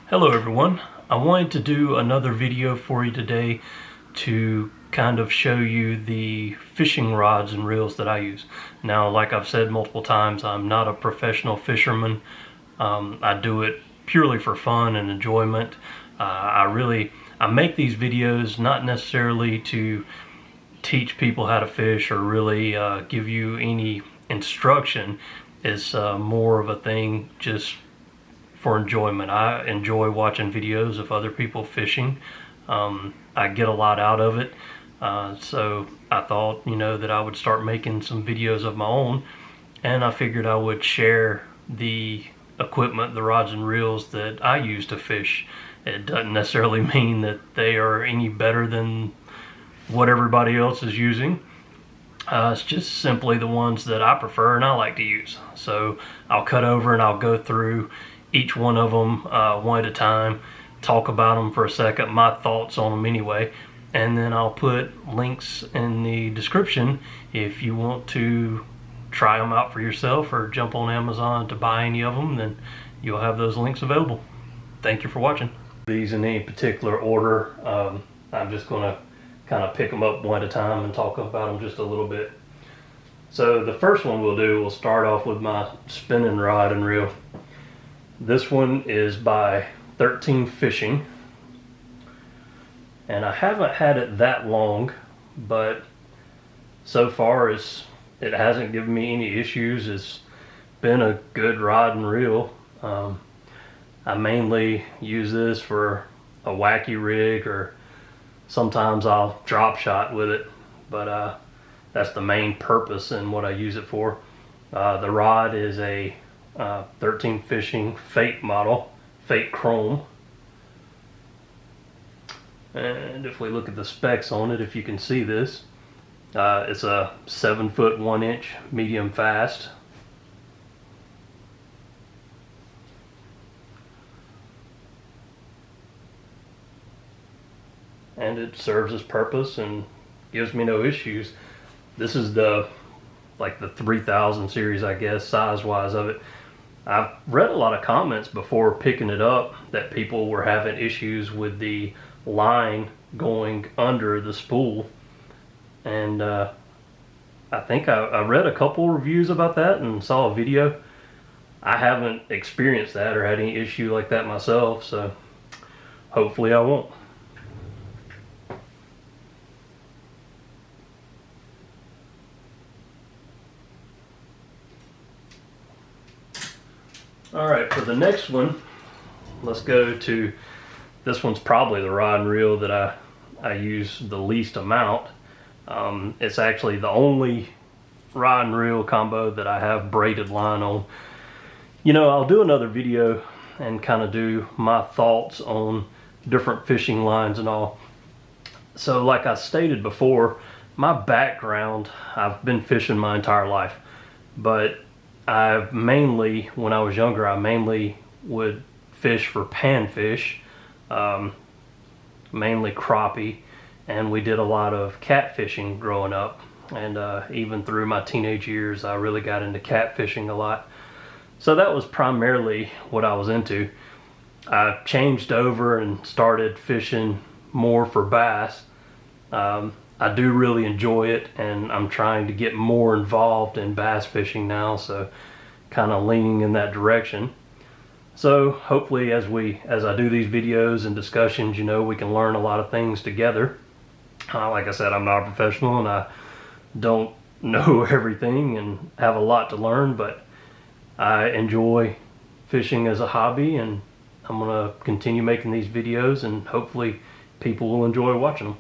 Hello everyone. I wanted to do another video for you today to kind of show you the fishing rods and reels that I use. Now, like I've said multiple times, I'm not a professional fisherman. I do it purely for fun and enjoyment. I make these videos not necessarily to teach people how to fish or really give you any instruction. It's more of a thing just for enjoyment. I enjoy watching videos of other people fishing. I get a lot out of it. So I thought, that I would start making some videos of my own, and I figured I would share the equipment, the rods and reels that I use to fish. It doesn't necessarily mean that they are any better than what everybody else is using. It's just simply the ones that I prefer and I like to use. So I'll cut over and I'll go through each one of them one at a time, talk about them for a second, my thoughts on them anyway, and then I'll put links in the description if you want to try them out for yourself or jump on Amazon to buy any of them. Then you'll have those links available. Thank you for watching. These in any particular order. I'm just going to kind of pick them up one at a time and talk about them just a little bit. So the first one we'll start off with my spinning rod and reel. This one is by 13 Fishing, and I haven't had it that long, but so far it hasn't given me any issues. It's been a good rod and reel. I mainly use this for a wacky rig, or sometimes I'll drop shot with it, but that's the main purpose and what I use it for. The rod is a 13 Fishing Fate model, Fate Chrome. And if we look at the specs on it, if you can see this, it's a 7 foot 1 inch medium fast. And it serves its purpose and gives me no issues. This is the 3000 series, I guess, size wise of it. I've read a lot of comments before picking it up that people were having issues with the line going under the spool, and I think I read a couple reviews about that and saw a video. I haven't experienced that or had any issue like that myself, so hopefully I won't. Alright, for the next one, let's go to, this one's probably the rod and reel that I use the least amount. It's actually the only rod and reel combo that I have braided line on. I'll do another video and kind of do my thoughts on different fishing lines and all. So like I stated before, my background, I've been fishing my entire life, but when I was younger, I mainly would fish for panfish, mainly crappie, and we did a lot of catfishing growing up. And even through my teenage years, I really got into catfishing a lot. So that was primarily what I was into. I changed over and started fishing more for bass. I do really enjoy it, and I'm trying to get more involved in bass fishing now, so kind of leaning in that direction. So hopefully as I do these videos and discussions, we can learn a lot of things together. Like I said, I'm not a professional and I don't know everything and have a lot to learn, but I enjoy fishing as a hobby, and I'm going to continue making these videos, and hopefully people will enjoy watching them.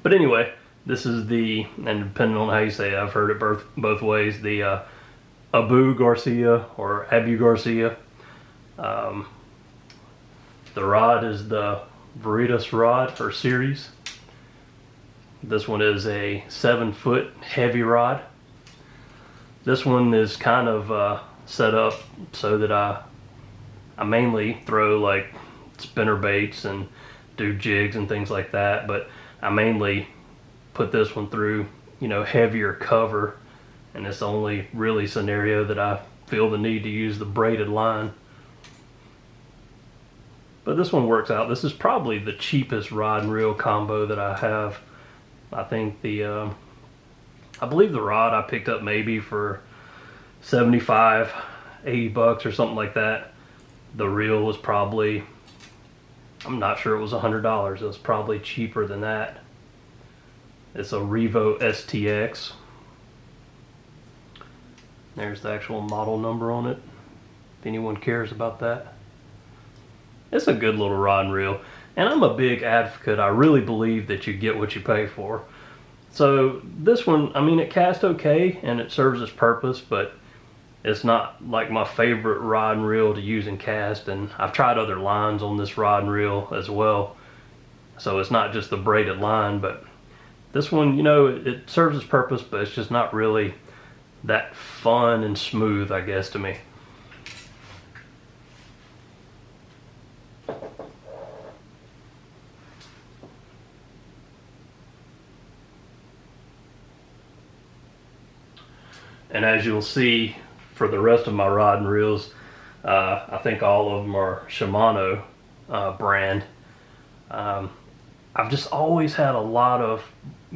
But anyway, this is and depending on how you say it, I've heard it both ways, the Abu Garcia or Abu Garcia. The rod is the Veritas rod or series. This one is a 7 foot heavy rod. This one is kind of set up so that I mainly throw like spinner baits and do jigs and things like that, but I mainly put this one through, heavier cover, and it's the only really scenario that I feel the need to use the braided line. But this one works out. This is probably the cheapest rod and reel combo that I have. I think I believe the rod I picked up maybe for 75, 80 bucks or something like that. The reel was probably, I'm not sure it was $100. It was probably cheaper than that. It's a Revo STX. There's the actual model number on it, if anyone cares about that. It's a good little rod and reel. And I'm a big advocate. I really believe that you get what you pay for. So this one, I mean, it casts okay and it serves its purpose, but it's not like my favorite rod and reel to use and cast. And I've tried other lines on this rod and reel as well. So it's not just the braided line, but this one, you know, it serves its purpose, but it's just not really that fun and smooth, I guess, to me. And as you'll see for the rest of my rod and reels, I think all of them are Shimano brand. I've just always had a lot of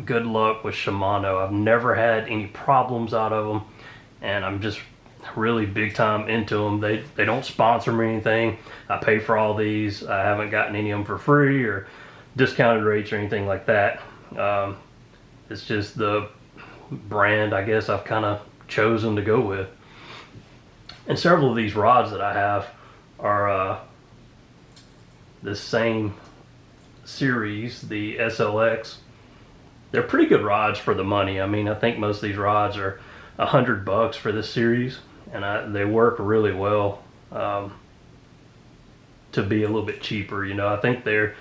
good luck with Shimano. I've never had any problems out of them, and I'm just really big time into them. They don't sponsor me or anything. I pay for all these. I haven't gotten any of them for free or discounted rates or anything like that. It's just the brand, I guess, I've kind of chosen to go with. And several of these rods that I have are this same series, the SLX. They're pretty good rods for the money. I mean, I think most of these rods are $100 for this series, and they work really well to be a little bit cheaper. You know, I think they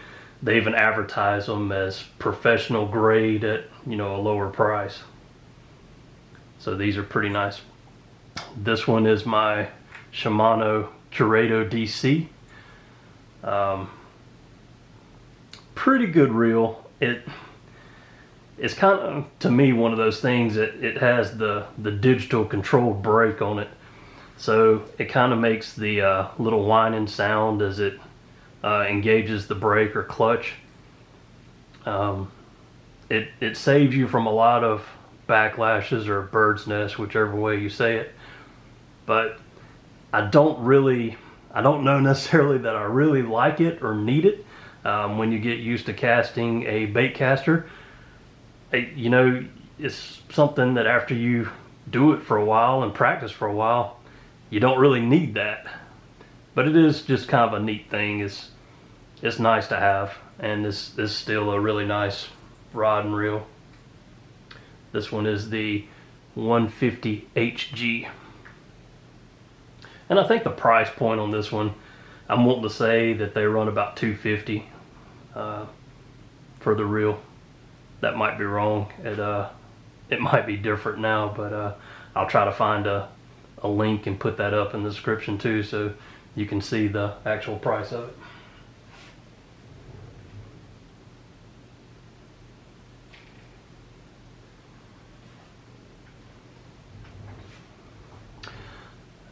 even advertise them as professional grade at, you know, a lower price. So these are pretty nice. This one is my Shimano Curado DC. Pretty good reel. It's kind of, to me, one of those things that it has the digital controlled brake on it. So it kind of makes the little whining sound as it engages the brake or clutch. It saves you from a lot of backlashes or bird's nest, whichever way you say it. But I don't know necessarily that I really like it or need it. When you get used to casting a bait caster, you know, it's something that after you do it for a while and practice for a while, you don't really need that. But it is just kind of a neat thing. It's nice to have, and this is still a really nice rod and reel. This one is the 150 HG. And I think the price point on this one, I'm wanting to say that they run about $250 for the reel. That might be wrong. It might be different now, but I'll try to find a link and put that up in the description too, so you can see the actual price of it.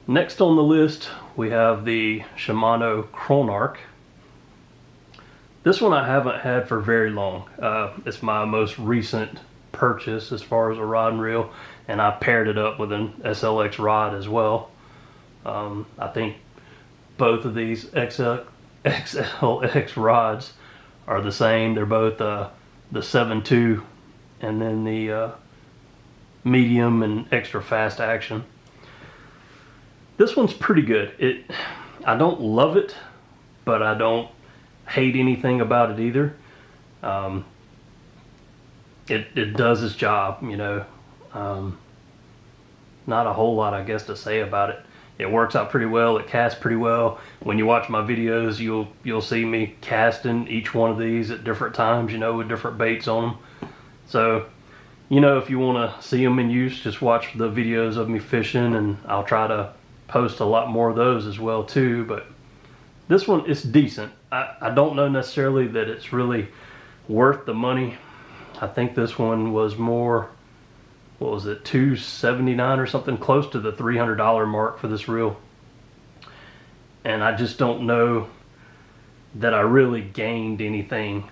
Next on the list, we have the Shimano Chronarc. This one I haven't had for very long. It's my most recent purchase as far as a rod and reel, and I paired it up with an SLX rod as well. I think both of these XLX rods are the same. They're both the 7.2 and then the medium and extra fast action. This one's pretty good. I don't love it, but I don't hate anything about it either. It does its job, you know. Not a whole lot, I guess, to say about it. It works out pretty well. It casts pretty well. When you watch my videos, you'll see me casting each one of these at different times, you know, with different baits on them. So, you know, if you want to see them in use, just watch the videos of me fishing, and I'll try to post a lot more of those as well too. But this one is decent. I don't know necessarily that it's really worth the money. I think this one was more, what was it, $279 or something, close to the $300 mark for this reel. And I just don't know that I really gained anything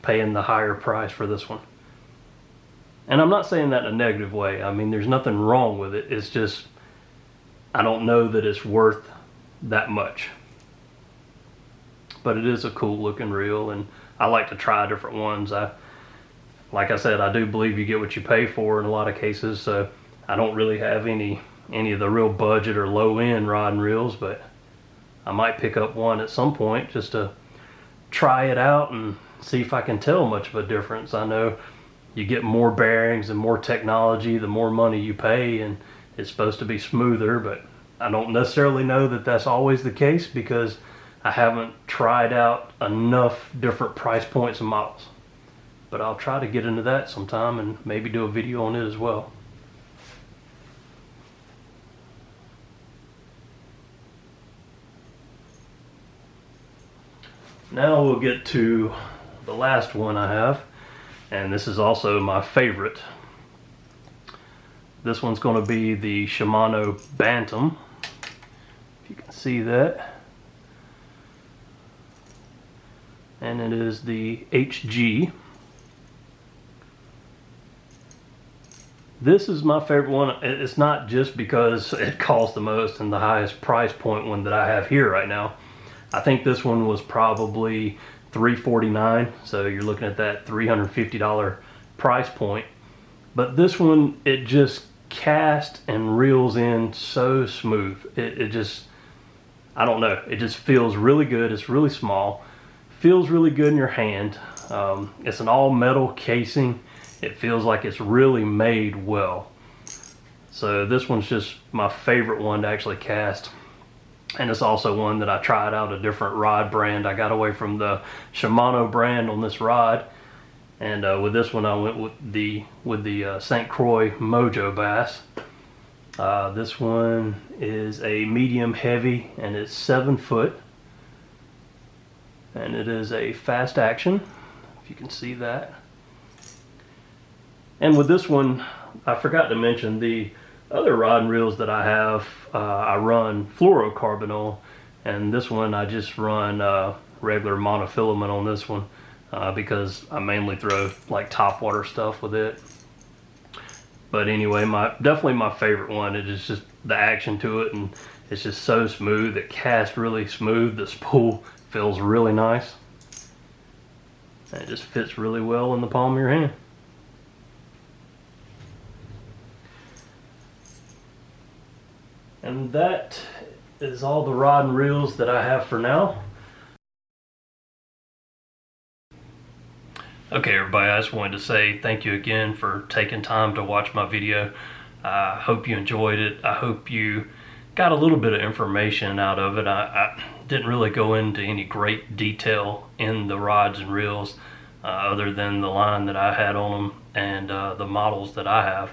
paying the higher price for this one. And I'm not saying that in a negative way. I mean, there's nothing wrong with it. It's just, I don't know that it's worth that much. But it is a cool looking reel, and I like to try different ones. Like I said, I do believe you get what you pay for in a lot of cases, so I don't really have any of the real budget or low end rod and reels, but I might pick up one at some point just to try it out and see if I can tell much of a difference. I know you get more bearings and more technology the more money you pay, and it's supposed to be smoother, but I don't necessarily know that that's always the case because I haven't tried out enough different price points and models. But I'll try to get into that sometime and maybe do a video on it as well. Now we'll get to the last one I have, and this is also my favorite. This one's going to be the Shimano Bantam, if you can see that. And it is the HG. This is my favorite one. It's not just because it costs the most and the highest price point one that I have here right now. I think this one was probably $349, so you're looking at that $350 price point. But this one, it just casts and reels in so smooth. It just, I don't know, it just feels really good. It's really small, feels really good in your hand. It's an all metal casing. It feels like it's really made well. So this one's just my favorite one to actually cast. And it's also one that I tried out a different rod brand. I got away from the Shimano brand on this rod, and with this one I went with the St. Croix Mojo bass. This one is a medium heavy, and it's 7 foot, and it is a fast action, if you can see that. And with this one, I forgot to mention the other rod and reels that I have. I run fluorocarbon, and this one I just run regular monofilament on this one because I mainly throw like topwater stuff with it. But anyway, definitely my favorite one. It is just the action to it, and it's just so smooth. It casts really smooth. The spool feels really nice, and it just fits really well in the palm of your hand. And that is all the rod and reels that I have for now. Okay everybody, I just wanted to say thank you again for taking time to watch my video. I hope you enjoyed it. I hope you got a little bit of information out of it. I didn't really go into any great detail in the rods and reels other than the line that I had on them and the models that I have.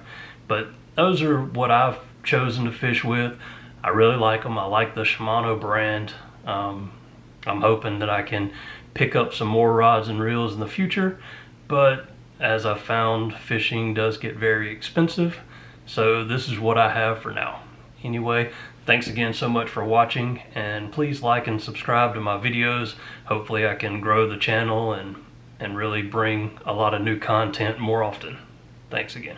But those are what I've chosen to fish with. I really like them. I like the Shimano brand. I'm hoping that I can pick up some more rods and reels in the future, but as I found, fishing does get very expensive, so this is what I have for now. Anyway, thanks again so much for watching, and please like and subscribe to my videos. Hopefully I can grow the channel and really bring a lot of new content more often. Thanks again.